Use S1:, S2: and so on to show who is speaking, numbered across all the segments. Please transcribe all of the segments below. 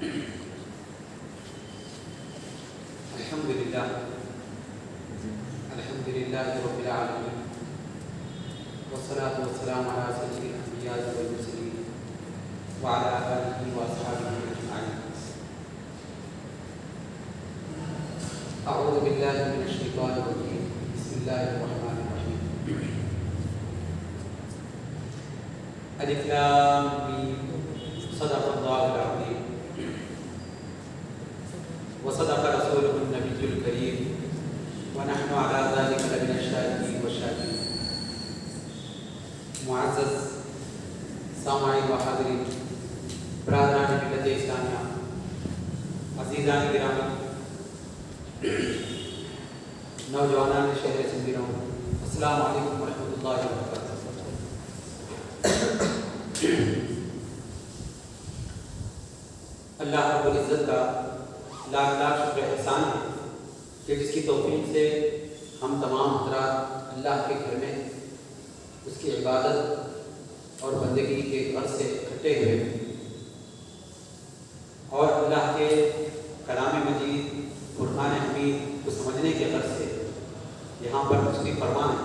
S1: الحمد لله رب العالمين والصلاة والسلام على سيد الأنبياء والمرسلين وعلى آله وأصحابه أجمعين. أعوذ بالله من الشيطان الرجيم. بسم الله الرحمن الرحيم. ألف لام ميم. صدق الله العظيم وصدق رسوله النبي الكريم ونحن على ذلك لمن الشاهدين والشاكرين. معزز سامعین و حاضرین، برادران ملت اسلامیہ، عزیزان گرامی، نوجوانان شہر سندھیروں، السلام علیکم ورحمۃ اللہ وبرکاتہ۔ اللہ رب العزت کا لاکھ لاکھ شکر احسان ہے کہ جس کی توفیق سے ہم تمام حضرات اللہ کے گھر میں اس کی عبادت اور بندگی کے غرض سے اکٹھے ہوئے اور اللہ کے کلام مجید قرآن حمید کو سمجھنے کے غرض سے یہاں پر تشریف فرما ہے۔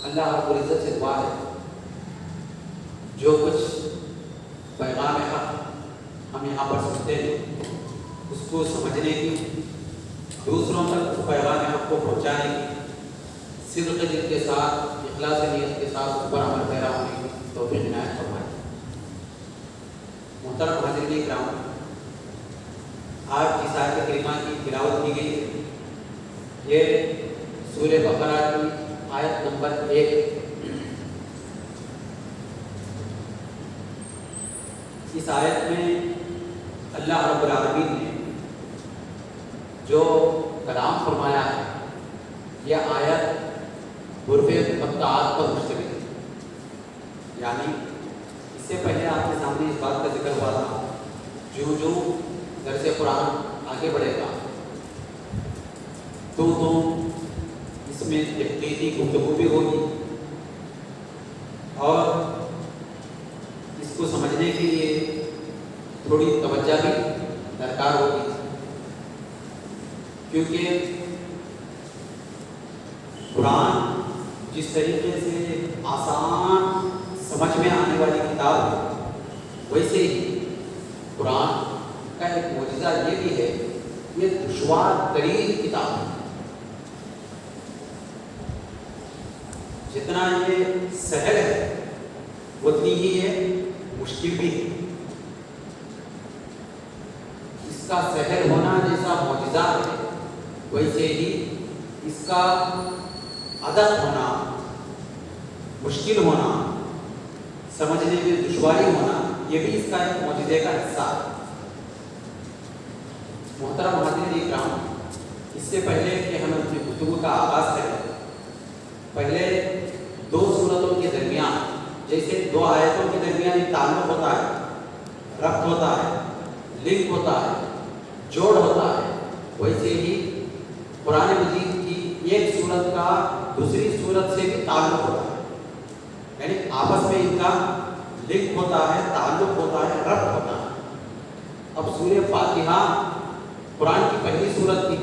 S1: اللہ رب العزت سے دعا ہے جو کچھ پیغام حق ہم یہاں پر سنتے ہیں اس کو سمجھنے کی، دوسروں تک اس پیغام حق کو پہنچانے کی، صدق دل کے ساتھ، اخلاص نیت کے ساتھ اس پر عمل پیرا ہونے کی توفیق عنایت فرمائے۔ محترم حاضرین کرام، آج کی آیت کریمہ کی تلاوت کی گئی، یہ سورہ بقرہ کی آیت نمبر 1۔ اس آیت میں اللہ رب العالمین نے جو کلام فرمایا ہے، یہ آیت حروف مقطعات پر مشتمل ہے۔ یعنی اس سے پہلے آپ کے سامنے اس بات کا ذکر ہوا تھا، جو درس قرآن آگے بڑھے گا تو اس میں تحقیقی گفتگو بھی ہوگی اور اس کو سمجھنے کے لیے تھوڑی توجہ بھی درکار ہوگی، کیونکہ قرآن جس طریقے سے آسان سمجھ میں آنے والی کتاب ہے، ویسے ہی قرآن کا ایک معجزہ یہ بھی ہے، یہ دشوار ترین کتاب ہے۔ جتنا یہ سہل ہے اتنی ہی یہ مشکل بھی ہے۔ اس کا سہل ہونا جیسا معجزہ ہے، ویسے ہی اس کا ادب ہونا، مشکل ہونا، سمجھنے میں دشواری ہونا، یہ بھی اس کا ایک معجزے کا حصہ ہے۔ محترم حاضرین اکرام، اس سے پہلے کہ ہم اپنی گفتگو کا آغاز کریں، پہلے دو صورتوں کے درمیان، جیسے دو آیتوں کے درمیان ایک تعلق ہوتا ہے، ربط ہوتا ہے، لنک ہوتا ہے، جوڑ ہوتا ہے، ویسے ہی قرآن مجید کی ایک صورت کا دوسری صورت سے بھی تعلق ہوتا ہے، یعنی آپس میں ان کا لنک ہوتا ہے، تعلق ہوتا ہے، ربط ہوتا ہے۔ اب سورہ فاتحہ قرآن کی پہلی صورت تھی،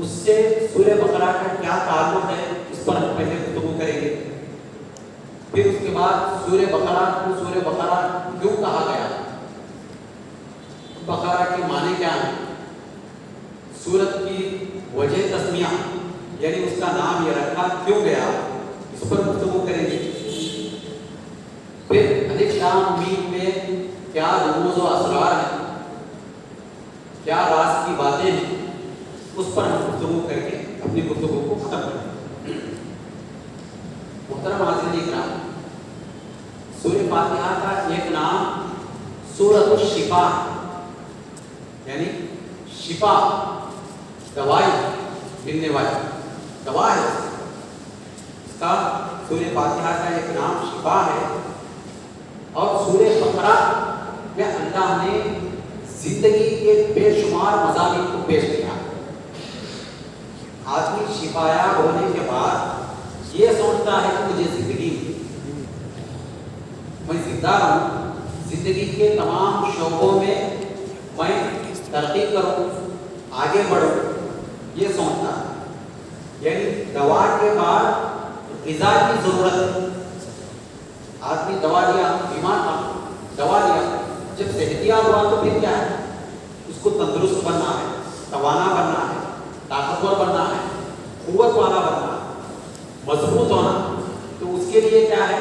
S1: اس سے سورہ بقرہ کا کیا تعلق ہے اس پر ہم پہلے گفتگو کریں گے، پھر اس کے بعد سورہ بقرہ کو سورہ بقرہ کیوں کہا گیا، بقرہ کے معنی کیا ہے، سورت کی وجہ تسمیہ یعنی اس کا نام یہ رکھا کیوں گیا، اس پر گفتگو کریں گے۔ پھر الف لام میم میں کیا رموز و اسرار ہیں، کیا راز کی باتیں ہیں، اس پر ہم گفتگو کر کے اپنی گفتگو کو ختم کریں۔ محترم حاضرین اکرام، سورہ فاتحہ کا ایک نام سورۃ الشفا، یعنی شفا، دوائی ملنے والی دوا ہے، اس کا سورہ فاتحہ کا ایک نام شفا ہے۔ اور سورہ بقرہ میں اللہ نے زندگی کے بے شمار مضامین کو پیش کیا۔ آدمی شفایاب ہونے کے بعد یہ سوچتا ہے کہ مجھے زندگی میں زندہ ہوں، زندگی کے تمام شعبوں میں میں ترقی کروں، آگے بڑھوں، یہ سوچتا ہے۔ یعنی دوا کے بعد غذا کی ضرورت ہے۔ آدمی دوا لیا، بیمار تھا، دوا لیا، جب صحت یاب ہوا تو پھر کیا ہے؟ اس کو تندرست بننا ہے، توانا بننا ہے، طاقتور بننا ہے، قوت والا بننا ہے، مضبوط ہونا، تو اس کے لیے کیا ہے؟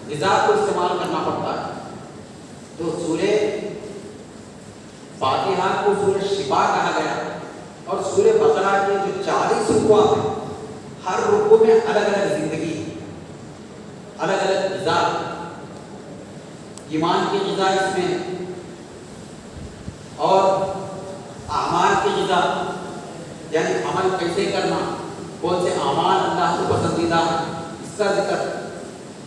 S1: غذا کو استعمال کرنا پڑتا ہے۔ تو سورہ فاتحہ کو سورہ شفا کہا گیا، اور سورہ بقرہ کے جو 40 رکوع ہیں، ہر رکوع میں الگ الگ زندگی، الگ الگ غذا، ایمان کی غذا اس میں، اور اعمال کی غذا، یعنی عمل کیسے کرنا، کون سے اعمال اللہ کو پسندیدہ ہے، اس کا ذکر،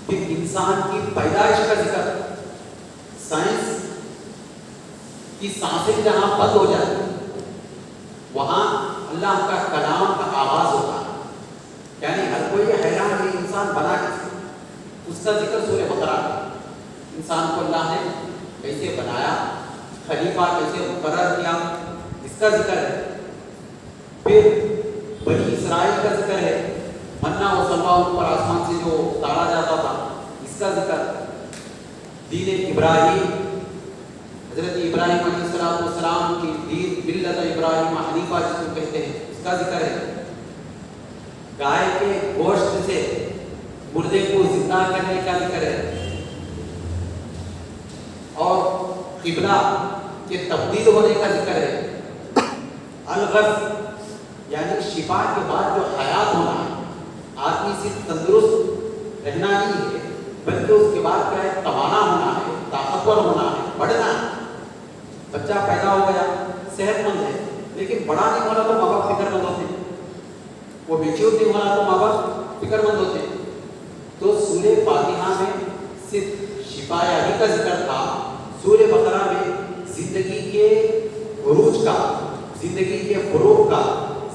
S1: پھر انسان کی پیدائش کا ذکر، سائنس کی سانسیں جہاں بند ہو جاتی وہاں اللہ کا کلام کا آغاز ہوتا ہے، یعنی ہر کوئی حیران ہے انسان بنا کیسے، اس کا ذکر سورہ بقرہ، انسان کو اللہ نے کیسے بنایا، خلیفہ کیسے مقرر کیا، اس کا ذکر ہے۔ پھر بنی اسرائیل کا ذکر ہے، منا و سلویٰ ان پر آسمان سے جو اتارا جاتا تھا، اس کا ذکر، دین ابراہیم، حضرت ابراہیم علیہ السلام کی دین ملت ابراہیم حنیفہ جس کو کہتے ہیں، اس کا ذکر ہے۔ گائے کے گوشت سے مردے کو زندہ کرنے کا ذکر ہے، اور قبلہ کے تبدیل ہونے کا ذکر ہے۔ الغرض یعنی شفا کے بعد جو حیات ہونا ہے، آدمی صرف تندرست رہنا نہیں ہے بلکہ اس کے بعد کیا ہے؟ توانا ہونا ہے، طاقتور ہونا ہے، بڑھنا ہے۔ بچہ پیدا ہو گیا، صحت مند ہے، لیکن بڑا نہیں ہونا تو ماں باپ فکر مند ہوتے ہیں، وہ میچور نہیں ہونا تو ماں باپ فکر مند ہوتے ہیں۔ تو سورہ فاتحہ میں صرف شفا یابی کا ذکر تھا، سورہ بقرہ میں زندگی کے عروج کا، زندگی کے فروغ کا،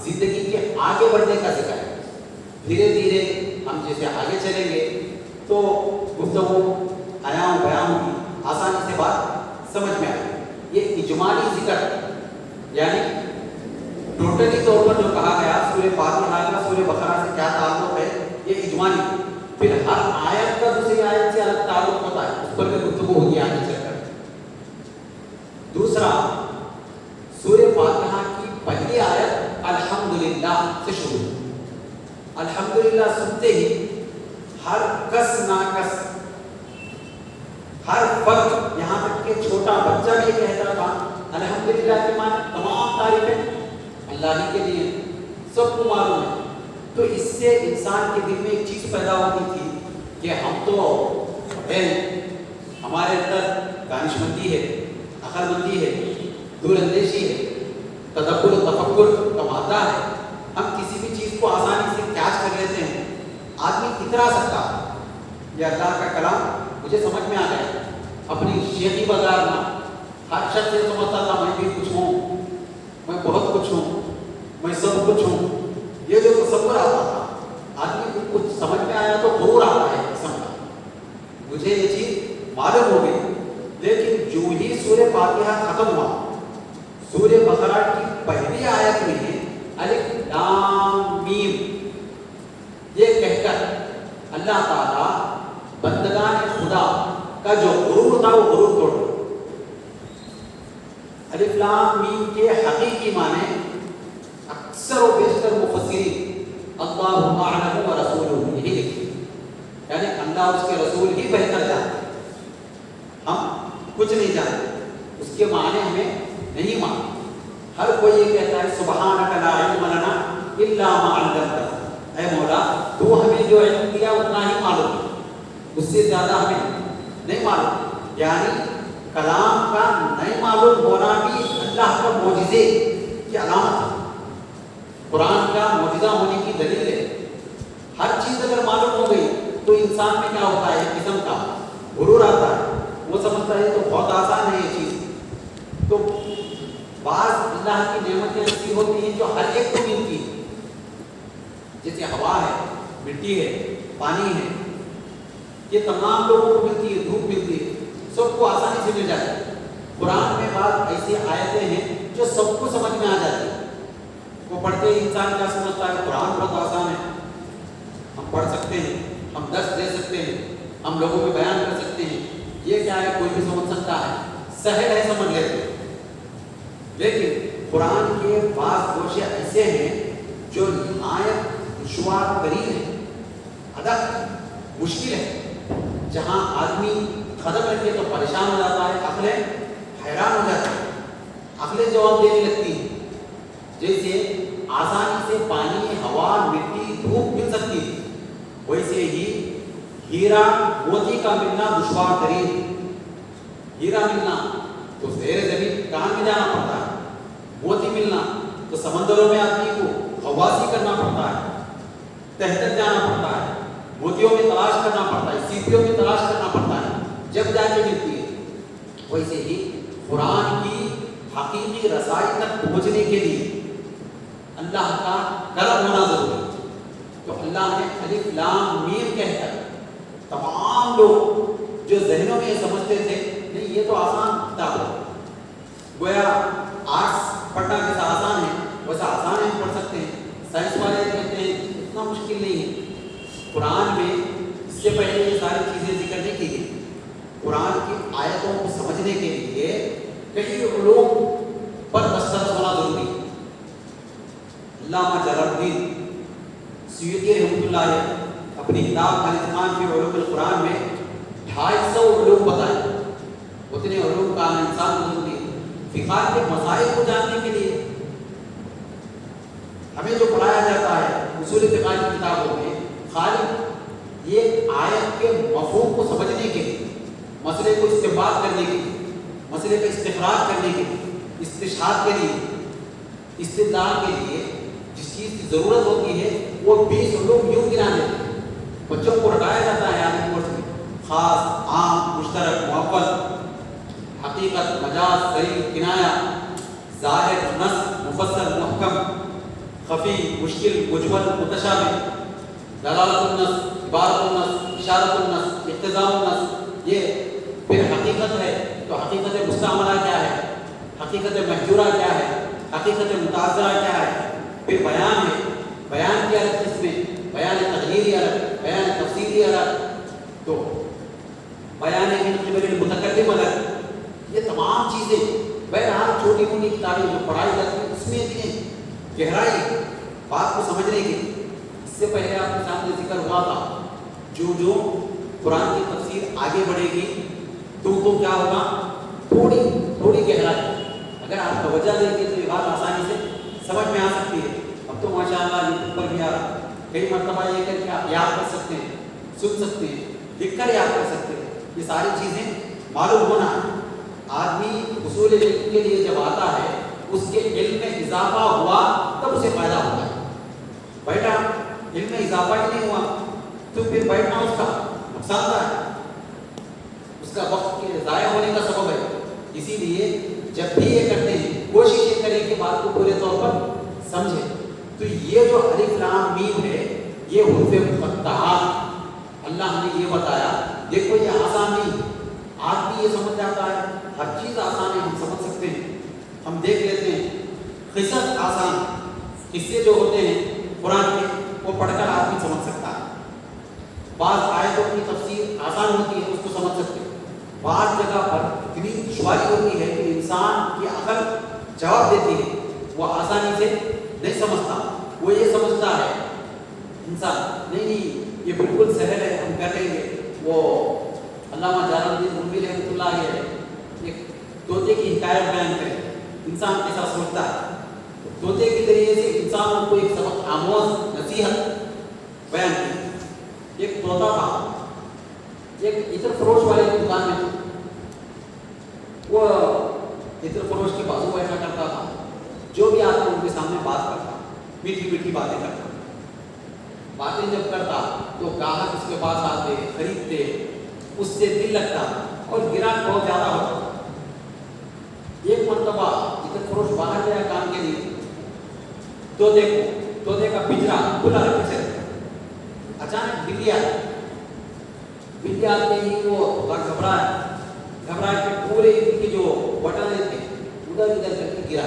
S1: زندگی کے آگے بڑھنے کا ذکر ہے۔ دھیرے دھیرے ہم جیسے آگے چلیں گے تو گفتگو بیان ہوگی، آسانی سے بات سمجھ میں آئے گی۔ یہ اجمالی ذکر، یعنی ٹوٹلی طور پر جو کہا گیا سورہ فاتحہ کا سورہ بقرہ سے کیا تعلق ہے، یہ اجمالی۔ پھر ہر آیت کا دوسری آیت سے الگ تعلق ہوتا ہے، اس پر بھی گفتگو ہوگی آگے چل کر۔ دوسرا، سورہ فاتحہ کی پہلی آیت الحمدللہ سے شروع، الحمدللہ سنتے ہی ہر کس ناکس، ہر فرد، یہاں تک کہ چھوٹا بچہ بھی کہتا تھا الحمدللہ کے معنی تمام تعریفیں اللہ ہی کے لیے، سب کو معلوم ہے۔ تو اس سے انسان کے دل میں ایک چیز پیدا ہوتی تھی کہ ہم تو ہیں، ہمارے اندر دانشمندی ہے، عقل مندی ہے، دور اندیشی ہے، تدبر و تفکر کا مادہ ہے، ہم کسی بھی چیز کو آسانی سے کیچ کر لیتے ہیں، آدمی اترا سکتا ہے۔ یہ اللہ کا کلام مجھے سمجھ میں آ گیا، اپنی شیخی بازار میں ہر شخص یہ سمجھتا تھا میں بھی کچھ ہوں، میں بہت کچھ ہوں، میں سب کچھ ہوں، یہ جو تصور آتا تھا، آدمی کو کچھ سمجھ میں آیا تو غرور آتا ہے قسم کا، مجھے یہ چیز معلوم ہو گئی۔ لیکن جو ہی سورہ فاتحہ ختم ہوا، سورہ بقرہ کی پہلی آیت میں ہے الف لام میم، یہ کہہ کر اللہ تعالیٰ بندگان خدا کا جو غرور تھا وہ غرور توڑ دیا۔ الف لام میم کے حقیقی معنی اکثر و بیشتر مفسرین اللہ اعلم و رسولہ یہی لکھتے ہیں، یعنی اللہ اس کے رسول ہی بہتر جانتے ہیں، ہم کچھ نہیں جانتے، اس کے معنی ہمیں نہیں معلوم۔ ہر کوئی یہ کہتا ہے سبحانک لا علم لنا الا ما علمتنا، اے مولا تو ہمیں جو علم دیا اتنا ہی معلوم ہے، اس سے زیادہ ہمیں نہیں معلوم۔ یعنی کلام کا نہیں معلوم ہونا بھی اللہ کا معجزے کی علامت ہے، قرآن کا معجزہ ہونے کی دلیل ہے۔ ہر چیز اگر معلوم ہو گئی تو انسان میں کیا ہوتا ہے؟ ایک قسم کا غرور آتا ہے، وہ سمجھتا ہے تو بہت آسان ہے یہ چیز۔ تو بعض اللہ کی نعمتیں ایسی ہوتی ہیں جو ہر ایک کو ملتی ہیں، جیسے ہوا ہے، مٹی ہے، پانی ہے، یہ تمام لوگوں کو ملتی ہے، دھوپ ملتی ہے، سب کو آسانی سب کو سمجھ میں آ جاتی ہے. وہ پڑھتے ہی انسان کیا سمجھتا ہے قرآن بہت آسان ہے, ہم پڑھ سکتے ہیں, ہم درس دے سکتے ہیں, ہم لوگوں کو بیان کر سکتے ہیں, یہ کیا ہے کوئی بھی سمجھ سکتا ہے, سہل ہے سمجھ لیتے ہیں. لیکن قرآن کے بعض گوشے ایسے ہیں جو نہایت دشوار ترین ہے, ادب مشکل ہے, جہاں آدمی قدم رکھے تو پریشان ہو جاتا ہے, عقلیں حیران ہو جاتی ہیں, عقلیں جواب دینے لگتی ہیں. جیسے آسانی سے پانی, ہوا, مٹی, دھوپ مل سکتی ہے, ویسے ہی ہیرا موتی کا ملنا دشوار ترین. ہیرا ملنا تو زیر زمین کہاں میں جانا پڑتا ہے, موتی ملنا تو سمندروں میں آدمی کو غواصی کرنا پڑتا ہے, تہ تک جانا پڑتا ہے, موتیوں میں تلاش کرنا پڑتا ہے, سیپیوں میں تلاش کرنا پڑتا ہے, جب جا کے ملتی ہے. ویسے ہی قرآن کی حقیقی رسائی تک پہنچنے کے لیے اللہ کا کرم ہونا ضروری ہے. تو اللہ نے الف لام میم کہہ کر تمام لوگ جو ذہنوں میں یہ سمجھتے تھے نہیں یہ تو آسان کتاب ہے, گویا آرٹس پڑھنا جیسا آسان ہے ویسا آسان ہے, پڑھ سکتے ہیں. سائنس والے کہتے ہیں اتنا مشکل نہیں ہے. قرآن میں اس سے پہلے یہ ساری چیزیں ذکر نہیں کی گئی. قرآن کی آیتوں کو سمجھنے کے لیے کئی علوم پر دسترس ہونا ضروری ہے. علامہ جلال الدین سیوطی رحمۃ اللہ علیہ اپنی کتاب الاتقان فی علوم القرآن میں 250 علوم بتائے. اتنے علوم کا انسان کو ضروری ہے. فقہ کے مسائل کو جاننے کے لیے ہمیں جو پڑھایا جاتا ہے اصول فقہ کی کتابوں میں خالی یہ آیت کے مفہوم کو سمجھنے کے لیے, مسئلے کو استنباط کرنے کے لیے, مسئلے کا استخراج کرنے کے لیے, استشہاد کے لیے, استدلال کے لیے جس چیز کی ضرورت ہوتی ہے وہ 20 علوم یوں گنا دیتے ہیں. بچوں کو رٹایا جاتا ہے آدمی کورس میں, خاص, عام, مشترک, معول, حقیقت, مجاز, صریح, کنایا, ظاہر, نص, مفسر, محکم, خفی, مشکل, مجمل, متشابہ, دلالت النص, عبارت النص, اشارت النص, اقتضاء النص. یہ پھر حقیقت ہے تو حقیقت مستعملہ کیا ہے, حقیقت محجورہ کیا ہے, حقیقت متعذرہ کیا ہے. پھر بیان ہے, بیان کی الگ قسمیں, بیان تقریری الگ, بیان تفصیلی الگ, تو بیان من قبل المتکلم الگ. یہ تمام چیزیں بہرحال چھوٹی موٹی کتابیں جو پڑھائی جاتی ہیں اس میں اتنی گہرائی بات کو سمجھنے کی. اس سے پہلے آپ کے سامنے ذکر ہوا تھا جو قرآن کی تفسیر آگے بڑھے گی تو کیا ہوگا, تھوڑی گہرائی. اگر آپ توجہ دیں گے تو یہ بات آسانی سے سمجھ میں آ سکتی ہے. اب تو ماشاءاللہ یوٹیوب پر بھی آپ کئی مرتبہ یہ کر کے آپ یاد کر سکتے ہیں, سن سکتے ہیں, لکھ کر یاد کر سکتے ہیں. یہ ساری چیزیں معلوم ہونا ہے. آدمی اصول علم کے لیے جب آتا ہے اس کے علم میں اضافہ ہوا تب اسے فائدہ ہوتا ہے. بیٹھا علم میں اضافہ ہی نہیں ہوا تو پھر بیٹھنا اس کا نقصان دہ ہے, اس کا وقت کے ضائع ہونے کا سبب ہے. اسی لیے جب بھی یہ کرتے ہیں کوشش یہ کریں کہ بات کو پورے طور پر سمجھیں. تو یہ جو الف لام میم ہے یہ حروف مقطعات اللہ نے یہ بتایا. دیکھو یہ آسان نہیں, آدمی یہ سمجھ جاتا ہے ہر چیز آسان ہے, ہم سمجھ سکتے ہیں, ہم دیکھ لیتے ہیں. قصص آسان, قصے جو ہوتے ہیں قرآن کے وہ پڑھ کر آدمی سمجھ سکتا ہے. بعض آیتوں کی تفسیر آسان ہوتی ہے, اس کو سمجھ سکتے ہیں. بعض جگہ پر اتنی دشواری ہوتی ہے کہ انسان کی عقل جواب دیتی ہے, وہ آسانی سے نہیں سمجھتا. وہ یہ سمجھتا ہے انسان نہیں یہ بالکل سہل ہے, ہم کر لیں گے. وہ علامہ جلال الدین رومی رحمۃ اللہ علیہ ایک طوطے کی حکایت بیان کرے, انسان کیسا سوچتا ہے. طوطے کے ذریعے سے انسانوں کو ایک سبق آموز نصیحت بیان کی. ایک طوطا تھا, ایک عطر فروش والے کی دکان میں, وہ عطر فروش کے بازو بیٹھا کرتا تھا. جو بھی آتا ان کے سامنے بات کرتا, میٹھی میٹھی باتیں کرتا. باتیں جب کرتا تو گاہک اس کے پاس آتے, خریدتے, اس سے دل لگتا اور گراہک بہت زیادہ ہوتا. ایک مرتبہ عطر فروش باہر گیا کام کے لیے, طوطے کا پنجرا کھلا رکھے سے اچانک بلی آئی. بلی آتے ہی وہ گھبرایا کہ پورے عطر کے جو بٹن تھے ادھر ادھر کر کے گرا.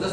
S1: 10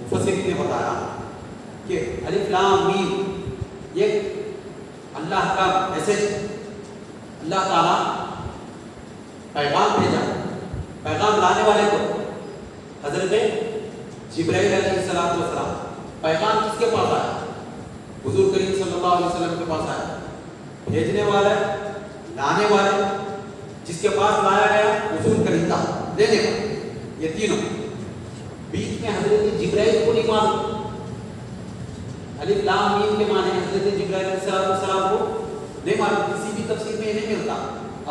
S1: مفسرین نے بتایا کہ الف لام میم یہ اللہ کا میسج، اللہ تعالیٰ پیغام بھیجا، پیغام لانے والے کو حضرت جبرائیل علیہ السلام، پیغام کس کے پاس آیا؟ حضور کریم صلی اللہ علیہ وسلم کے پاس آیا، بھیجنے والے لانے والے، جس کے پاس لایا گیا وصول کرندہ دینے کا، یہ تینوں بیچ میں حضرت جبرائیل کو نہیں معلوم۔ الف لام میم کے معنی حضرت جبرائیل علیہ السلام کو نہیں معلوم، کسی بھی تفسیر میں نہیں ملتا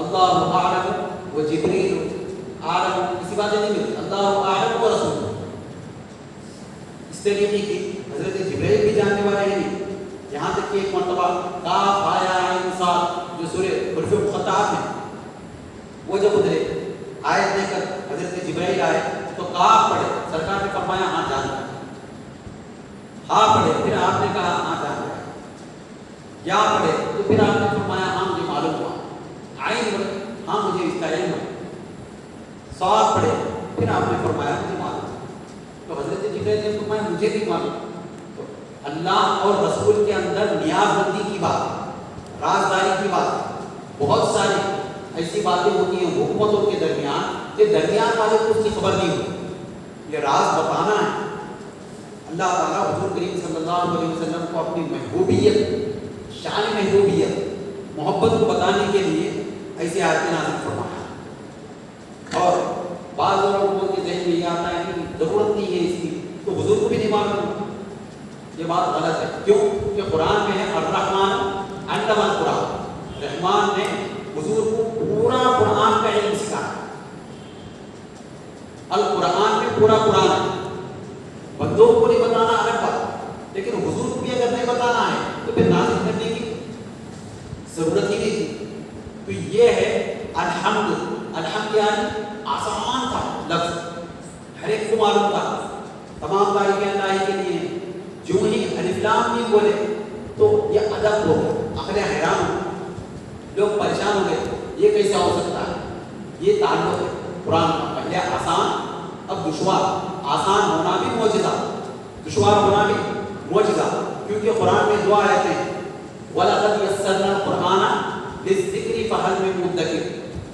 S1: اللہ اعلم و جبریل اعلم، کسی بات نہیں ملتی اللہ اعلم و رسول۔ اس طریقے کی حضرت جبرائیل بھی جاننے والے ہیں نہیں، یہاں تک کہ ایک مرتبہ کاف آیا عین صاد جو سورہ حروف مقطعات ہیں وہ جب اترے آیت لے کر حضرت جبرائیل آئے تو کاف پڑھے، سرکار نے فرمایا ہاں جانتا ہے، ہاں پڑھے پھر آپ نے کہا ہاں جانتا ہے، یا پڑھے تو پھر آپ نے فرمایا ہاں مجھے معلوم ہوا، عین پڑھے ہاں مجھے اس کا علم ہے، صاد پڑھے پھر آپ نے فرمایا مجھے معلوم ہے۔ تو حضرت جبرائیل نے فرمایا مجھے بھی معلوم۔ تو اللہ اور رسول کے اندر نیاز بندی کی بات، رازداری کی بات، بہت ساری ایسی باتیں ہوتی ہیں حکومتوں کے درمیان کہ درمیان والے کو اس کی خبر نہیں ہوتی، یہ راز بتانا ہے۔ اللہ تعالیٰ حضور کریم صلی اللہ علیہ وسلم کو اپنی محبوبیت، شان محبوبیت، محبت کو بتانے کے لیے ایسی آیتیں نازل فرمایا۔ اور بعض لوگوں کے ذہن میں یہ آتا ہے کہ ضرورت نہیں ہے اس کی، تو حضور کو بھی نہیں معلوم، یہ بات غلط ہے۔ کیوں کہ قرآن میں ہے الرحمن علم القرآن، رحمان نے حضور کو پورا قرآن کا علم سکھایا، القرآن میں پورا قرآن ہے۔ بندوں کو نہیں بتانا الگ بات، لیکن حضور کو بھی اگر نہیں بتانا ہے تو پھر نازل کرنے کی ضرورت ہی نہیں تھی۔ تو یہ ہے الحمد، الحمد یعنی آسان تھا لفظ، ہر ایک کو معلوم تھا، تمام تعریفیں اللہ کے لیے ہیں۔ جو ہی الف لام میم بولے تو یہ ادب ہو گیا، اہل حیران ہو، لوگ پریشان ہو گئے، یہ کیسے ہو سکتا ہے؟ یہ تعلق ہے قرآن کا، پہلے آسان اب دشوار، آسان ہونا بھی معجزہ، دشوار ہونا بھی معجزہ، کیونکہ قرآن میں دعا آیتیں ہیں وَلَقَدْ يَسَّرْنَا الْقُرْآنَ لِلذِّكْرِ فَهَلْ مِن مُدَّكِرٍ،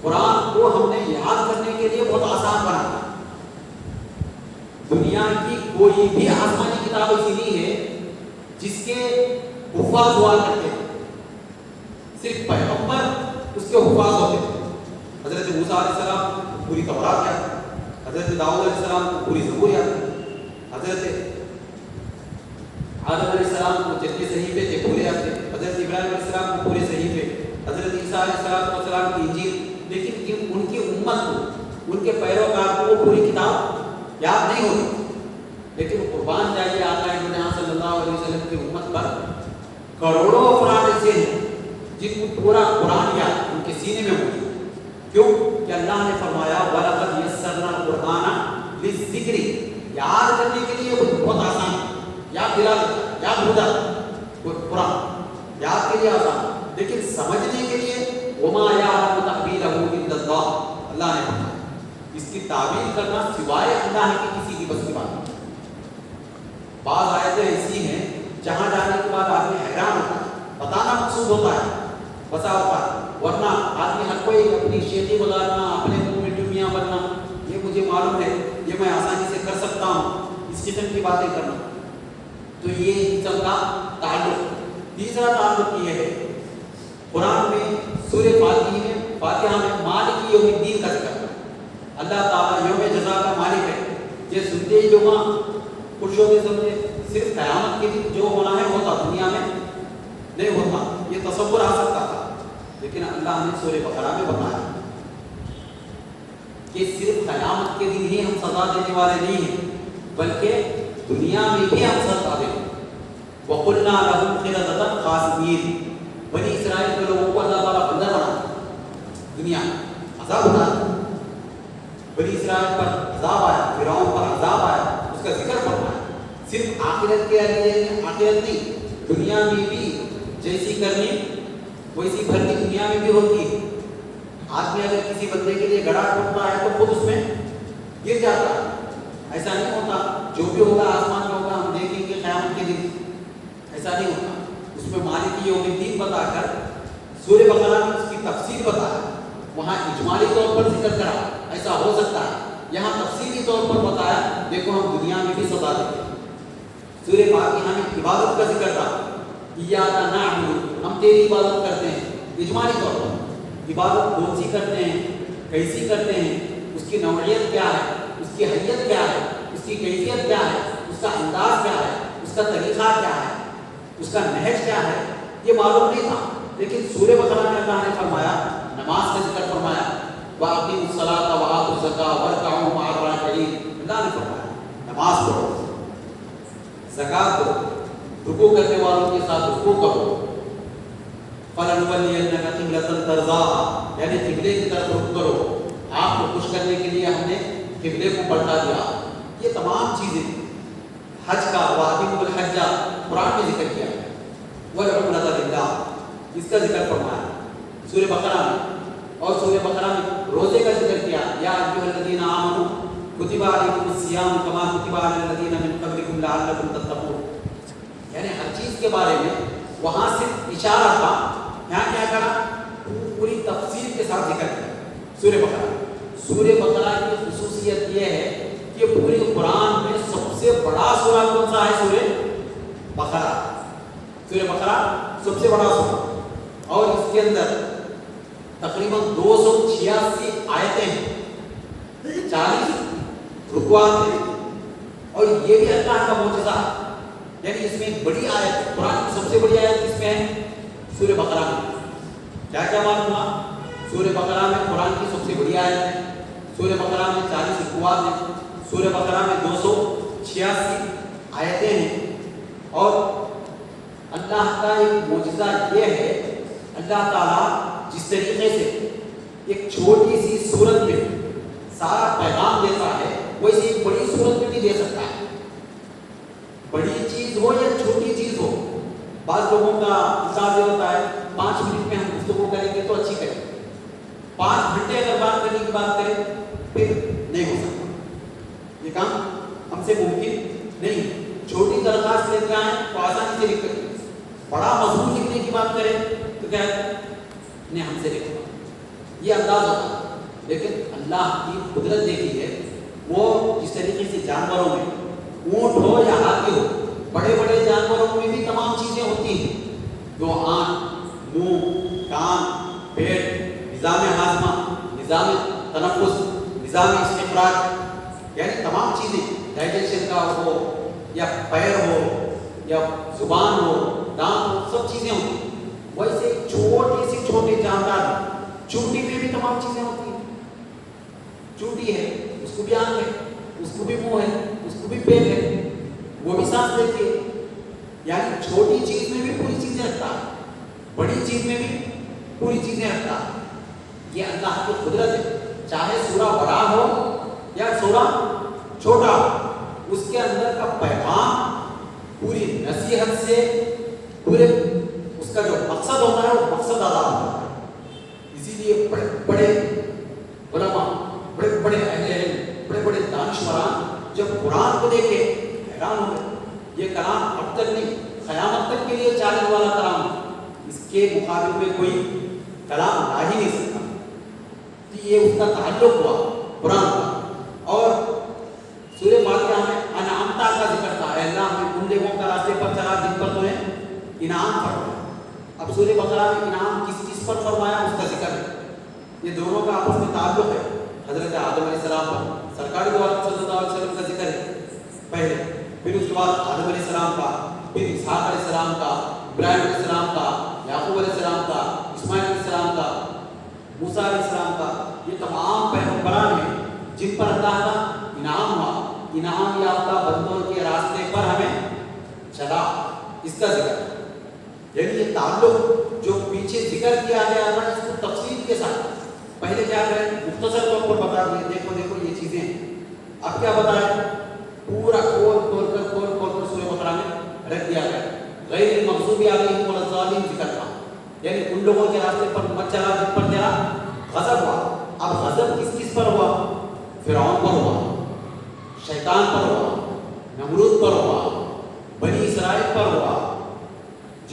S1: قرآن کو ہم نے یاد کرنے کے لیے بہت آسان بنا دیا۔ دنیا کی کوئی بھی آسمانی کتاب ایسی نہیں ہے جس کے حفاظ ہوا کرتے تھے، صرف پیغمبر اس کے حفاظ ہوتے تھے۔ حضرت موسیٰ علیہ السلام کو پوری تورات یاد ہے، حضرت داؤد علیہ السلام کو پوری زبور یاد ہے، حضرت آدم علیہ السلام کو جتنے صحیفے تھے پورے یاد تھے، حضرت ابراہیم علیہ السلام کو پورے صحیفے، حضرت عیسیٰ علیہ السلام کی انجیل، لیکن ان کی امت کو، ان کے پیروکار کو وہ پوری کتاب یاد نہیں ہوتی۔ لیکن قربان جائیے آقا جہاں صلی اللہ علیہ وسلم کی امت پر کروڑوں افراد ایسے ہیں جن کو پورا قرآن یاد ان کے سینے میں موجود ہے۔ کیوں کہ اللہ نے فرمایا وَلَقَدْ يَسَّرْنَا الْقُرْآنَ لِلذِّكْرِ، یاد کرنے کے لیے بہت آسان ہے، یاد دلا دیتا، یاد ہو جاتا قرآن، یاد کے لیے آسان، لیکن سمجھنے کے لیے وَمَا يَعْلَمُ تَأْوِيلَهُ إِلَّا اللَّهُ، اللہ نے فرمایا اس کی تعبیر کرنا سوائے اللہ کے کسی کی بس کی بات نہیں۔ بعض آیتیں ایسی ہیں جہاں جانے کے بعد آدمی حیران ہوتا ہے، بتانا مقصود ہوتا ہے بسا اوقات، ورنہ آدمی ہر کوئی اپنی شیخی گزارنا، اپنے منہ میں ڈمیاں بننا، یہ مجھے معلوم ہے، یہ میں آسانی سے کر سکتا ہوں، اس قسم کی باتیں کرنا، تو یہ قسم کا تعلق۔ تیسرا تعلق یہ ہے قرآن میں سورہ فاتحہ میں مالک یوم الدین کا ذکر، اللہ تعالیٰ یوم جزا کا مالک ہے، یہ سنتے ہی لوگ خوش ہوتے سمجھے صرف قیامت کے دن جو ہونا ہے ہوتا، دنیا میں نہیں ہوتا، یہ تصور آ سکتا تھا، لیکن اللہ نے سورہ بقرہ میں بتایا کہ صرف قیامت کے دن ہی ہم سزا دینے والے نہیں ہیں، بلکہ دنیا میں بھی ہم سزا دیں۔ وَقُلْنَا لَهُمْ قِرَدَةً خَاسِئِينَ، بنی اسرائیل کے لوگوں کو اللہ تعالیٰ بندر بنا دنیا عذاب بنا، بنی اسرائیل پر عذاب آیا، فرعون پر عذاب آیا، اس کا ذکر فرمایا۔ صرف آخرت کے لیے آخرت نہیں، دنیا میں بھی جیسی کرنی ویسی بھرنی دنیا میں بھی ہوتی ہے۔ آدمی اگر کسی بندے کے لیے گڑھا ٹوٹتا ہے تو خود اس میں گر جاتا ہے، ایسا نہیں ہوتا جو بھی ہوگا آسمان ایسا نہیں ہوتا. اس میں مالک یوم الدین بتا کر سورہ بقرہ میں اس کی تفصیل بتایا, وہاں اجمالی طور پر ذکر کرا ایسا ہو سکتا ہے, یہاں تفصیلی طور پر بتایا دیکھو ہم دنیا میں بھی سزا دیتے ہیں. سورہ فاتحہ میں عبادت کا ذکر تھا, ایاک نعبد, ہم تیری عبادت کرتے ہیں. اجمالی طور پر عبادت کون سی کرتے ہیں, کیسی کرتے ہیں, اس کی نوعیت کیا ہے, اس کی حیت کیا ہے, اس کی کیفیت کیا ہے, اس کا انداز کیا ہے, اس کا طریقہ کیا ہے, اس کا نہج کیا ہے, یہ معلوم نہیں تھا. لیکن سورہ بقرہ میں اللہ نے فرمایا, نماز کا ذکر فرمایا, وَأَقِیمُوا الصَّلَاةَ وَآتُوا الزَّکَاةَ وَارْکَعُوا مَعَ الرَّاکِعِینَ. اللہ نے فرمایا نماز پڑھو, زکات دو, رکوع کرنے والوں کے ساتھ رکوع کرو. فَلَنُوَلِّيَنَّكَ قِبْلَةً تَرْضَاهَا, یعنی قبلے کی طرف رخ کرو. آپ کو خوش کرنے کے لیے ہم نے قبلے کو پلٹا دیا. یہ تمام چیزیں حج کا, وَأَتِمُّوا الْحَجَّ قرآن میں ذکر کیا ہے, وَالْعُمْرَةَ لِلَّهِ اس کا ذکر فرمایا سورہ بقرہ میں. اور سورہ بقرہ میں روزے کا ذکر کیا, یا ایھا الذین آمنوا کتب علیکم الصیام کما کتب علی الذین من قبلکم لعلکم تتقون. یعنی ہر چیز کے بارے میں وہاں صرف اشارہ تھا, یہاں کیا کرا, پوری تفصیل کے ساتھ ذکر کیا سورہ بقرہ. سورہ بقرہ کی خصوصیت یہ ہے کہ پورے قرآن میں سب سے بڑا سورہ کون سا ہے, سورہ بقرہ. سورہ بقرہ سب سے بڑا سورہ, اور اس کے اندر تقریباً 286 آیتیں ہیں, 40 رکوعات ہیں, اور یہ بھی اللہ کا معجزہ ہے. یعنی اس میں ایک بڑی آیت ہے, قرآن کی سب سے بڑی آیت اس میں ہے سورہ بقرہ میں. کیا کیا معلوم ہوا, سورہ بقرہ میں قرآن کی سب سے بڑی آیت ہے, سورہ بقرہ میں 40 رکوعات ہیں, سورہ بقرہ میں 286 آیتیں ہیں. اور اللہ کا ایک معجزہ یہ ہے, اللہ تعالیٰ جس طریقے سے ایک چھوٹی سی صورت میں سارا پیغام دیتا ہے, ویسے ایک بڑی صورت میں بھی دے سکتا ہے. بڑی چیز ہو یا چھوٹی چیز ہو, بعض لوگوں کا حساب یہ ہوتا ہے 5 منٹ میں ہم گفتگو کریں گے تو اچھی کریں گے, 5 گھنٹے اگر بات کرنے کی بات کریں پھر نہیں ہو سکتا. یہ کام ہم سے ممکن نہیں. چھوٹی درخواست لے کے آئیں تو آسانی سے لکھ سکتے, بڑا مضمون لکھنے کی بات کریں تو کیا نہیں ہم سے لکھا, یہ انداز ہوتا ہے. لیکن اللہ کی قدرت دیکھی ہے, وہ جس طریقے سے جانوروں میں اونٹ ہو یا ہاتھی ہو, بڑے بڑے جانوروں میں بھی تمام چیزیں ہوتی ہیں, جو آنکھ, منہ, کان, پیٹ, نظام ہاضمہ, نظام تنفس, نظام استخراج, یعنی تمام چیزیں, ڈائجیشن کا ہو یا پیر ہو یا زبان ہو, دانت ہو, سب چیزیں ہوتی ہیں. ویسے چھوٹے سے چھوٹے جاندار, چونٹی میں بھی تمام چیزیں ہوتی ہیں. چونٹی ہے, اس کو بھی آنکھ ہے, اس کو بھی منہ ہے, اس کو بھی پیٹ ہے, وہ بھی سانس لیتی ہے. یعنی چھوٹی چیز میں بھی پوری چیزیں رکھتا ہے, بڑی چیز میں بھی پوری چیزیں رکھتا ہے. یہ اللہ کی قدرت ہے. چاہے سورہ بڑا ہو یا سورہ چھوٹا ہو, اس کے اندر کا پیغام پوری نصیحت سے, پورے اس کا جو مقصد ہوتا ہے وہ مقصد ادا ہوتا ہے. اسی لیے بڑے بڑے علماء, بڑے بڑے اہل علم, بڑے بڑے دانشوران جب قرآن کو دیکھے حیران ہو گئے. یہ کلام اب تک نہیں, قیامت تک کے لیے چلنے والا کلام, اس کے مقابل میں کوئی کلام لا ہی نہیں سکتا. یہ اس کا تعلق ہوا قرآن کا. اور سورہ فاتحہ میں انعامتا کا ذکر تھا, اے اللہ ہمیں ان لوگوں کا راستے پر چلا جن پر تو نے انعام فرمایا. اب سورہ بقرہ میں انعام کس چیز پر فرمایا اس کا ذکر ہے. یہ دونوں کا آپس میں تعلق ہے. حضرت آدم علیہ السلام پر سرکار دو عالم صلی اللہ علیہ وسلم کا ذکر ہے پہلے, پھر اس کے بعد آدم علیہ السلام کا, پھر اسحاق علیہ السلام کا, ابراہیم علیہ السلام کا, یعقوب علیہ السلام کا, اسماعیل علیہ السلام کا, موسیٰ علیہ السلام کا. یہ تمام پیغمبران ہیں جن پر اللہ کا انعام ہوا. انعام یافتہ بندوں کے راستے پر ہمیں چلا, اس کا ذکر. یعنی یہ تعلق جو پیچھے ذکر کیا گیا تھا, اس کو تفصیل کے ساتھ پہلے کیا کریں, مختصر طور پر بتا دیں, دیکھو دیکھو یہ چیزیں ہیں. اب کیا بتائیں, پورا کھول کر سورہ بقرہ میں رکھ دیا گیا. غیر المغضوب علیہم ولا الضالین ذکر تھا, یعنی ان لوگوں کے راستے پر مت چلا جن پر تیرا غضب ہوا. اب غضب کس پر ہوا, فرعون پر ہوا, شیطان پر ہوا, نمرود پر ہوا, بنی اسرائیل پر ہوا,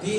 S1: 3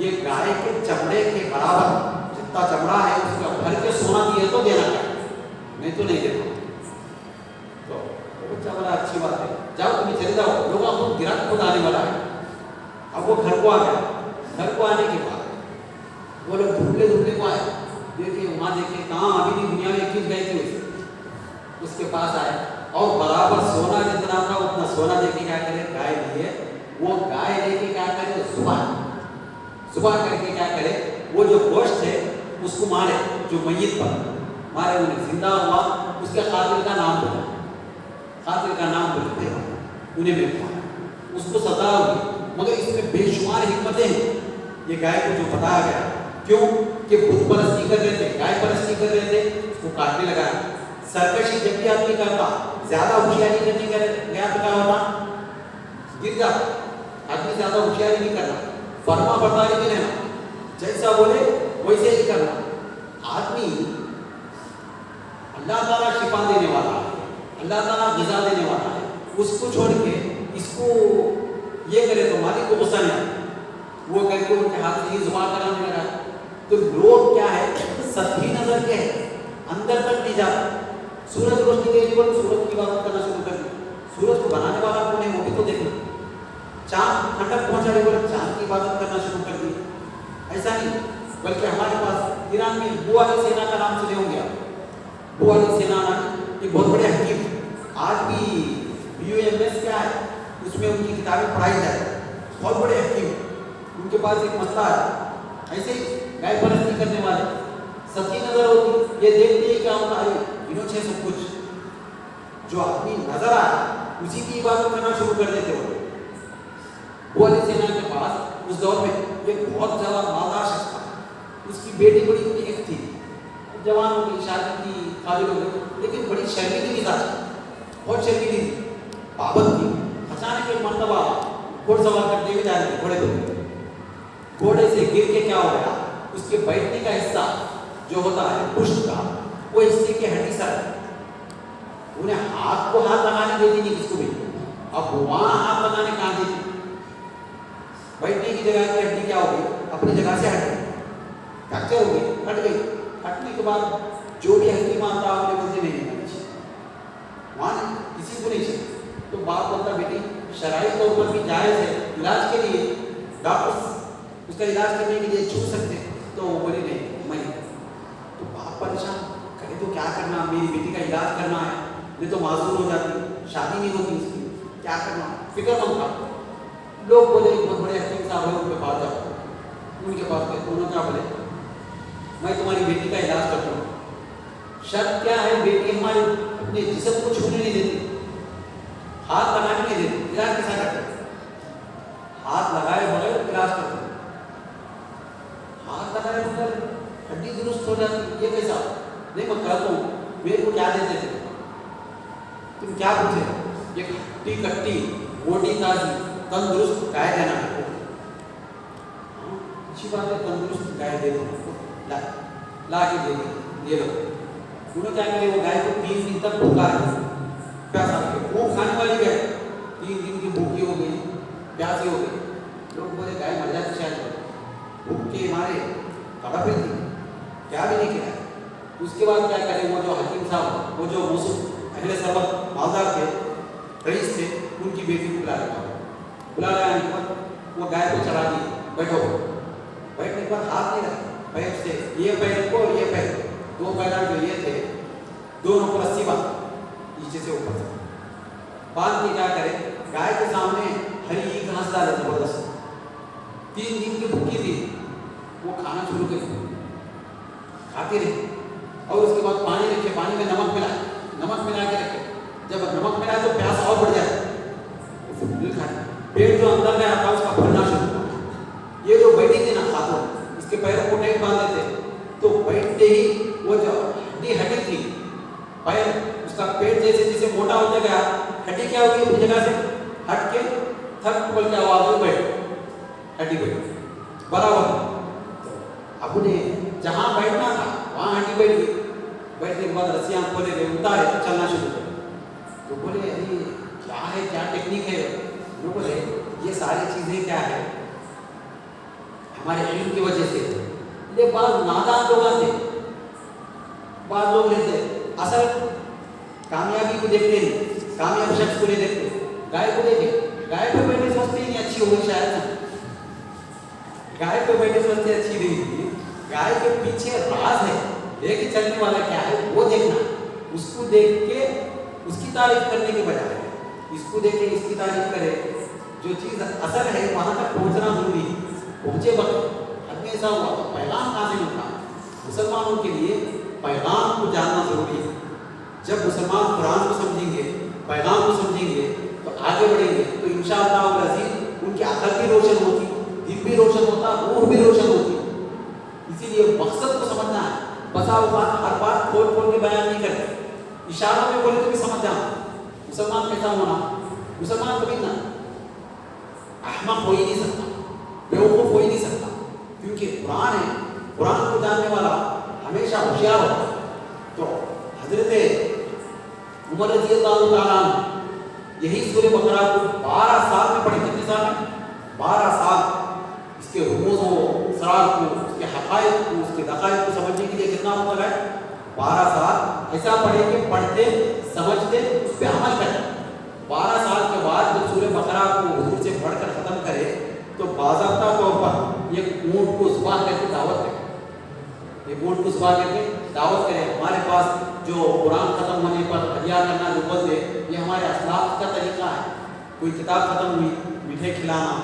S1: یہ گائے کے چمڑے کے برابر جتنا چمڑا ہے اس کا بھر کے سونا دیے تو دینا چاہیے، نہیں تو نہیں دینا۔ تو بچہ بڑا اچھی بات ہے، جاؤ تمہیں چلے جاؤ، لوگ آپ گراہک خود آنے والا ہے۔ اب وہ گھر کو آ گیا، گھر کو آنے کے بعد وہ لوگ دھوپلے کو آئے، دیکھیے وہاں دیکھیے کہاں ابھی بھی دنیا میں کس گئی تھی اس کے پاس آئے اور برابر سونا جتنا تھا اتنا سونا دے کے کیا کرے گائے لیے، وہ گائے لے کے کیا کرے صبح کر کے کیا کرے وہ جو گوشت ہے اس کو مارے، جو میت پر مارے انہیں زندہ ہوا اس کے قاتل کا نام بولا، قاتل کا نام بولتے انہیں میں اس کو سزا ہوئی۔ مگر اس میں بے شمار حکمتیں ہیں یہ گائے کو جو بتایا گیا، کیوں کہ بت پرستی کر رہے تھے، گائے پرستی کر رہے تھے، اس کو کاٹنے لگا۔ سرکشی جب بھی آدمی کرتا، زیادہ ہوشیاری کرنے گیا تو کیا ہوتا، گر جاتا۔ آدمی زیادہ ہوشیاری نہیں کرنا، فرما برداری نہیں رہنا، جیسا بولے ویسے ہی کرنا۔ آدمی اللہ تعالیٰ شفا دینے والا ہے، اللہ تعالیٰ غذا دینے والا ہے، اس کو چھوڑ کے اس کو یہ کرے تو مالک کو غصہ نہیں آتا، وہ کر کے ان کے ہاتھ سے ہی زبان کرانے لگا۔ تو لوگ کیا ہے سطحی نظر کے ہیں، اندر تک نہیں جاتا۔ سورج روشنی دے دی، سورج کی بات کرنا شروع کر دی، سورج کو بنانے والا کون ہے وہ بھی تو دیکھنا۔ چاند ٹھنڈک پہنچا رہے، چاند کی عبادت کرنا شروع کر دی۔ ایسا نہیں، بلکہ ہمارے پاس ایران میں بو علی سینا کا نام سنے ہوں گے آپ، بو علی سینا ایک بہت بڑے حکیم، آج بھی BUMS کیا ہے اس میں ان کی کتابیں پڑھائی جائے، بہت بڑے حکیم، ان کے پاس ایک مسئلہ ہے ایسے ہی گائے پرستی کرنے والے، سچی نظر ہوتی، یہ دیکھتے ہیں کہ ہم آئے انہوں سے سب کچھ جو آدمی نظر آئے اسی کی عبادت کرنا شروع کر دیتے ہو۔ وہ علی سینا کے پاس اس دور میں ایک بہت زیادہ مالدار شخص تھا، اس کی بیٹی بڑی نیک تھی، جوان ہو گئی، شادی کی قابل ہو گئی، لیکن بڑی شرمیلی مزاج، بہت شرمیلی تھی، پابند تھی۔ اچانک ایک مرتبہ گھوڑ سوار کرتے ہوئے جا رہے تھے، گھوڑے سے گر کے کیا ہو گیا، اس کے بیٹھنے کا حصہ جو ہوتا ہے پشت کا، وہ حصے کی ہڈی سر، انہیں ہاتھ کو ہاتھ لگانے دیتی نہیں کس کو بھی، اب وہاں ہاتھ لگانے کہاں دیتی، بیٹھنے کی جگہ کی ہڈی کیا ہو گئی، اپنی جگہ سے ہٹ گئی، فریکچر ہو گئی، ہٹ گئی۔ ہٹنے کے بعد جو بھی حکیم آتا ہے انہیں مجھے نہیں کرنا چاہیے، وہاں کسی کو نہیں چاہیے۔ تو باپ بولتا بیٹی شرعی طور پر بھی جائز ہے، علاج کے لیے ڈاکٹر اس کا علاج کرنے کے لیے چھو سکتے ہیں، تو وہ بولی نہیں میں۔ تو باپ پریشان، کہے تو کیا کرنا، میری بیٹی کا علاج کرنا ہے، نہیں تو معذور ہو جاتی، شادی نہیں ہوتی اس کی، کیا کرنا، فکر مند تھا۔ لوگ بولے بہت بڑے حکیم صاحب ہیں ان کے پاس جاؤ، ان کے پاس گئے، انہوں کیا بولے میں تمہاری بیٹی کا علاج کرتا ہوں، شرط کیا ہے بیٹی ہماری اپنے جسم کو چھونے نہیں دیتی، ہاتھ لگانے نہیں دیتی، علاج کیسا کرتے، ہاتھ لگائے بغیر علاج کرتے، ہاتھ لگائے بغیر ہڈی درست ہو جاتی، یہ کیسا؟ نہیں میں کہتا ہوں میرے کو کیا دیتے تھے، تم کیا پوچھے، یہ ہڈی کٹی بوٹی تازی تندرست گائے دینا ہے، اچھی بات ہے، تندرست گائے دے دو، لا کے دے دو، یہ لو۔ انہوں کیا کرے وہ گائے کو 3 دن تک بھوکا ہے، پیاسا رکھے، وہ کھانے والی گائے 3 دن کی بھوکی ہو گئی، پیاسی ہو گئی، لوگ بولے گائے مر جاتی شاید، بھوک کے مارے تڑپ رہی تھی، کیا بھی نہیں کیا۔ اس کے بعد کیا کرے وہ جو حکیم صاحب، وہ جو موصوف اہل سبق مالدار تھے، رئیس تھے، ان کی بیٹی کو بلا لایا، وہ گائے کو چڑھا دی، بیٹھو، بیٹھنے کے بعد ہاتھ نہیں رکھا، پیر سے یہ پیر کو اور یہ پیر کو، 2 پیران جو یہ تھے دونوں کو رسی باندھ نیچے سے اوپر سے باندھ کے کیا کرے گائے کے سامنے ہری گھاس ڈالے زبردست، 3 دن کی بھوکی تھی، وہ کھانا شروع کری، کھاتی رہی، اور اس کے بعد پانی رکھے، پانی میں نمک ملا کے رکھے، جب نمک ملا تو پیاس اور بڑھ جائے، پیٹ جو اندر گیا تھا اس کا بھرنا شروع ہوا۔ یہ جو بیٹھی تھی نا خاتون، اس کے پیروں کو ٹائٹ باندھے تھے، تو بیٹھتے ہی وہ جو ہڈی تھی پیر، اس کا پیٹ جیسے جیسے موٹا ہوتا گیا، ہڈی کیا ہوگی اپنی جگہ سے ہٹ کے تھک بول کے آواز ہو بیٹھ، ہڈی بیٹھ برابر۔ اب انہیں جہاں بیٹھنا تھا وہاں ہڈی بیٹھ گئی، بیٹھنے کے بعد رسیاں کھولے گئے، اتارے، چلنا شروع کر۔ تو بولے ارے کیا ہے، کیا ٹیکنیک ہے؟ وہ بولے یہ ساری چیزیں کیا ہے، ہمارے علم کی وجہ سے. یہ بعض نادان لوگ آتے, بعض لوگ رہتے اصل کامیابی کو دیکھتے نہیں, کامیاب شخص کو نہیں دیکھتے, گائے کو دیکھے, گائے پہ بیٹھے سوچتے نہیں اچھی ہوگی شاید نا, گائے پہ بیٹھے سوچتے اچھی نہیں ہوگی, گائے کے پیچھے راز ہے لے کے چلنے والا کیا ہے وہ دیکھنا, اس کو دیکھ کے اس کی تعریف کرنے کے بجائے اس کو دیکھ کے اس کی تعریف کرے. جو چیز اصل ہے وہاں تک پہنچنا ضروری ہے. پہنچے وقت حد میں ایسا ہوا تو پیغام کہاں سے ملتا؟ مسلمانوں کے لیے پیغام کو جاننا ضروری ہے. جب مسلمان قرآن کو سمجھیں گے, پیغام کو سمجھیں گے تو آگے بڑھیں گے, تو انشاءاللہ العزیز ان کی عقل بھی روشن ہوتی, دل بھی روشن ہوتا, روح بھی روشن ہوتی. اسی لیے مقصد کو سمجھنا ہے. بسا اوقات ہر بات کھول کھول کے بیان نہیں کرتے, اشاروں میں بولے تو بھی سمجھ جانا. مسلمان کیسا ہونا؟ مسلمان کبھی نہ احمق ہو ہی نہیں سکتا, بیوقوف ہو ہی نہیں سکتا, کیونکہ قرآن ہے. قرآن کو جاننے والا ہمیشہ ہوشیار ہوتا. تو حضرت عمر رضی اللہ تعالیٰ عنہ یہی سورہ بقرہ کو 12 سال میں پڑھے. کتنے سال میں؟ 12 سال. اس کے رموز و اسرار کو, اس کے حقائق کو, اس کے دقائق کو سمجھنے کے لیے کتنا وقت لگا ہے؟ 12 سال. ایسا پڑھے کہ پڑھتے سمجھتے اس پہ عمل کرتے. 12 سال کے بعد جب سورہ بقرہ کو حضور سے پڑھ کر ختم کرے تو باضابطہ طور پر یہ اونٹ کو ذبح کر کے دعوت کرے, یہ اونٹ کو ذبح کر کے دعوت کرے. ہمارے پاس جو قرآن ختم ہونے پر ہدیہ کرنا جو بولتے یہ ہمارے اسلاف کا طریقہ ہے. کوئی کتاب ختم ہوئی, میٹھے کھلانا,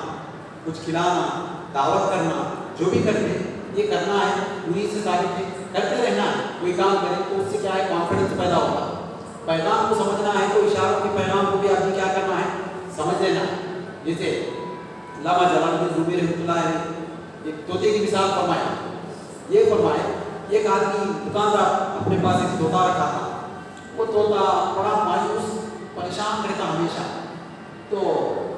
S1: کچھ کھلانا, دعوت کرنا, جو بھی کرتے یہ کرنا ہے. انہیں سے ثابت ہے, کرتے رہنا ہے. کوئی کام کرے تو اس سے کیا ہے, کانفیڈنس پیدا ہوگا. پیغام کو سمجھنا ہے تو اشاروں کے پیغام کو بھی آپ نے کیا کرنا ہے, سمجھ لینا ہے. جیسے علامہ جلال الدین رومی رحمۃ اللہ نے ایک طوطے کی مثال فرمایا. یہ فرمایا ایک آدمی دکاندار اپنے پاس ایک طوطا رکھا تھا. وہ طوطا بڑا مایوس پریشان رہتا ہمیشہ. تو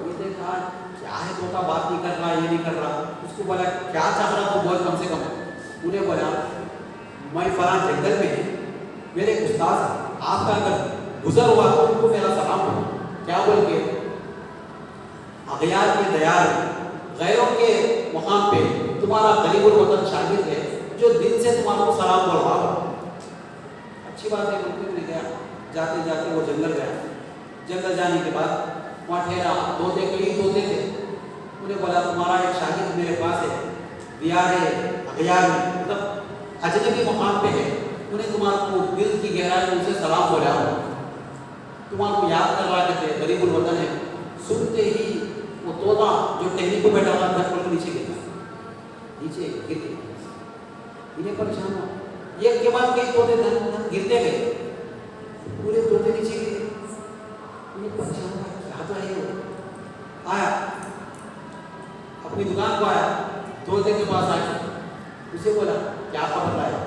S1: یہ دیکھا کیا ہے طوطا بات نہیں کر رہا, یہ نہیں کر رہا. اس کو بولا کیا چاہ رہا تو بول کم سے کم. انہیں بولا میں فلاں جنگل میں ہے, میرے ایک استاد ہیں, آپ کا اگر گزر ہوا تو ان کو میرا سلام ہو. کیا بول کے اغیار کے دیار غیروں کے مقام پہ تمہارا قریب الوطن شاگرد ہے جو دل سے تمہارا کو سلام بول رہا. اچھی بات ہے. ممکن نے گیا, جاتے جاتے وہ جنگل گیا. جنگل جانے کے بعد وہاں ٹھہرا. طوطے کئی طوطے تھے. انہیں بولا تمہارا ایک شاگرد میرے پاس ہے, دیار اغیار میں, مطلب اجنبی مقام پہ ہے. انہیں تمہارا کو دل کی گہرائی میں اسے سلام بولا ہو, تمہارا کو یاد کر رہا کرتے قریب الوطن ہے. سنتے ہی وہ طوطا جو ٹہنی پہ بیٹھا ہوا تھا کے نیچے گرتا, نیچے گر گیا. انہیں پریشان ہوا. ایک کے بعد کئی طوطے گرتے گئے, پورے طوطے نیچے گرے. انہیں پریشان ہوا کیا تو ہے. آیا اپنی دکان کو آیا, طوطے کے پاس آیا, اسے بولا کیا خبر لایا.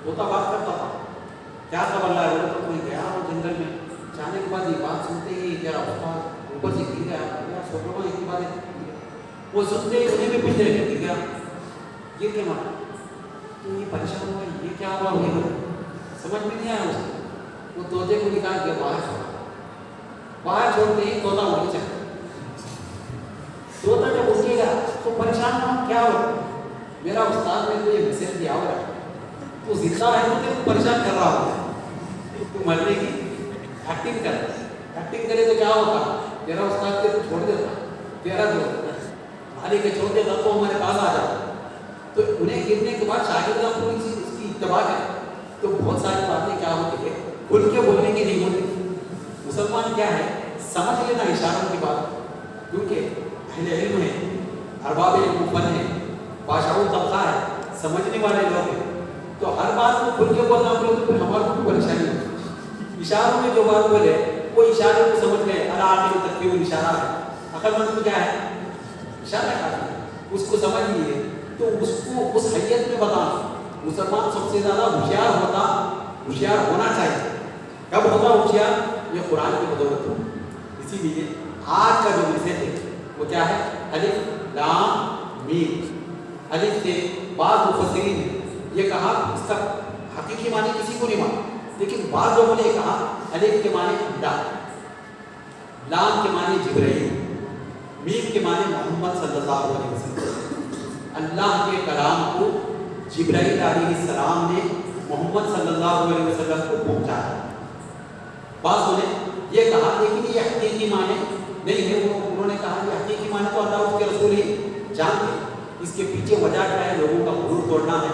S1: طوطا بات کرتا تھا, کیا خبر لایا. بولا تو میں گیا وہ جنگل میں, جانے کے بعد یہ بات سنتے ہی کیا اوپر سے گر گیا. سوچو ایک بات وہ سنتے ہی انہیں بھی پچھلے گر گیا. گر کے مارا. تو یہ پریشان ہوا یہ کیا ہوا, سمجھ میں نہیں آیا. اس کو وہ طوطے کو نکال کے باہر چھوڑا. باہر چھوڑتے ہی طوطا وہیں چلا. طوطا جب اٹھے گا تو پریشان ہوا کیا ہوا, میرا استاد نے تو یہ میسج دیا ہوا ہے, تو زندہ ہے تو تیرے کو پریشان کر رہا ہوگا, تو مرنے کی ایکٹنگ کر. ایکٹنگ کرے تو کیا ہوتا, تیرا استاد تیرے کو چھوڑ دیتا, تیرا جو خالی کے چھوڑ دیتا تو ہمارے پاس آ جاتا. تو انہیں گرنے کے بعد شاگردہ پوری چیز اس کی اتباع کرے. تو بہت ساری باتیں کیا ہوتی ہے کھل کے بولنے کی نہیں ہوتی. مسلمان کیا ہے, سمجھ لینا اشاروں کی بات, کیونکہ اہل علم ہے, ارباب علم فن ہے, باشعور طبقہ ہے, سمجھنے والے لوگ ہیں. تو ہر بات کو کھل کے بولنا بولے تو پھر ہمارے کو پریشانی ہوتی. اشاروں میں جو بات بولے وہ اشارے کو سمجھ گئے, العاقل تکفیر اشارہ ہے. عقل مند کو کیا ہے, اشارہ کافی ہے, اس کو سمجھ لیے تو اس کو اس حیت میں بتانا. مسلمان سب سے زیادہ ہوشیار ہونا چاہیے. کب ہوتا ہوشیار, یہ قرآن کی بدولت ہو. اسی لیے آج کا جو میسج ہے وہ کیا ہے, الف لام میم. الف سے بعض مفسرین نے یہ کہا, اس کا حقیقی معنی کسی کو نہیں معلوم, لیکن بعض لوگوں نے کہا الف کے معنی اللہ, لام کے معنی جبرائیل, میم کے معنی محمد صلی اللہ علیہ وسلم. اللہ کے کلام کو جبرائیل علیہ السلام نے محمد صلی اللہ علیہ وسلم کو پہنچایا۔ بات سنیں، یہ کہا لیکن یہ حقیقی معنی نہیں ہے، انہوں نے کہا یہ حقیقی معنی تو اللہ اس کے رسول ہی جانتے ہیں، اس کے پیچھے وجہ کیا ہے؟ لوگوں کا غرور توڑنا ہے،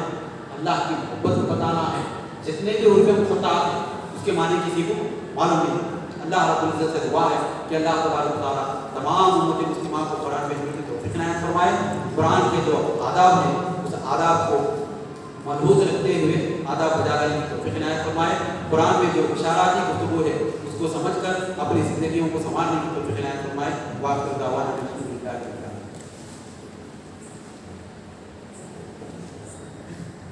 S1: اللہ کی محبت کو بتانا ہے۔ جتنے بھی حروف مقطعات ہیں اس کے معنی کسی کو معلوم نہیں۔ اللہ رب العزت سے دعا ہے کہ اللہ تبارک و تعالیٰ تمام امت مسلمہ کو قرآن میں کی توفیق عنایت فرمائے۔ قرآن کے جو آداب ہیں اس آداب کو ملحوظ رکھتے ہوئے آداب بجا لانے کی توفیق عنایت فرمائے۔ قرآن میں جو اشاراتی گفتگو ہے اس کو سمجھ کر اپنی زندگیوں کو سنوارنے کی توفیق عنایت فرمائے۔ واقعی دعوانا